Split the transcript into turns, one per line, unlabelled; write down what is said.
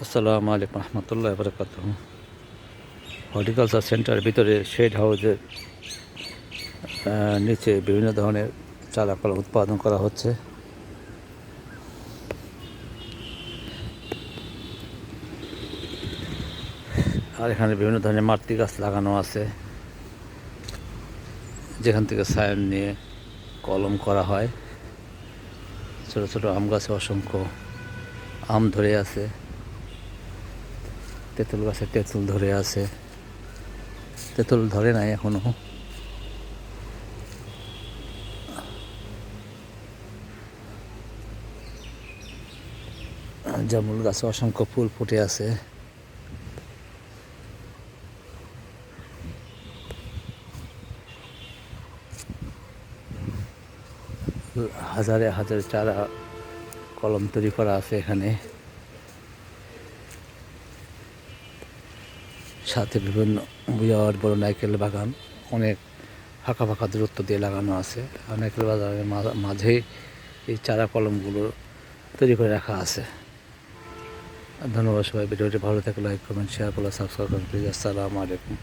আসসালামু আলাইকুম রহমতুল্লাহ বরকাত। হর্টিকালচার সেন্টারের ভিতরে শেড হাউসের নিচে বিভিন্ন ধরনের চারা কলা উৎপাদন করা হচ্ছে। আর এখানে বিভিন্ন ধরনের মাতৃ গাছ লাগানো আছে, যেখান থেকে সায়ান নিয়ে কলম করা হয়। ছোট ছোট আম গাছে অসংখ্য আম ধরে আছে, তেঁতুল গাছে তেঁতুল ধরে আছে, তেঁতুল ধরে নাই এখনো। জামুল গাছে অসংখ্য ফুল ফুটে আছে। হাজারে হাজারে চারা কলম তৈরি করা আছে এখানে। সাথে বিভিন্ন বিরাট বড় নারকেল বাগান, অনেক ফাঁকা ফাঁকা দূরত্ব দিয়ে লাগানো আছে। আর নারকেল বাগানের মাঝেই এই চারা কলমগুলো তৈরি করে রাখা আছে। ধন্যবাদ সবাই। ভিডিওটি ভালো থাকলে লাইক কমেন্ট শেয়ার করলে সাবস্ক্রাইব করুন প্লিজ। আসসালামু আলাইকুম।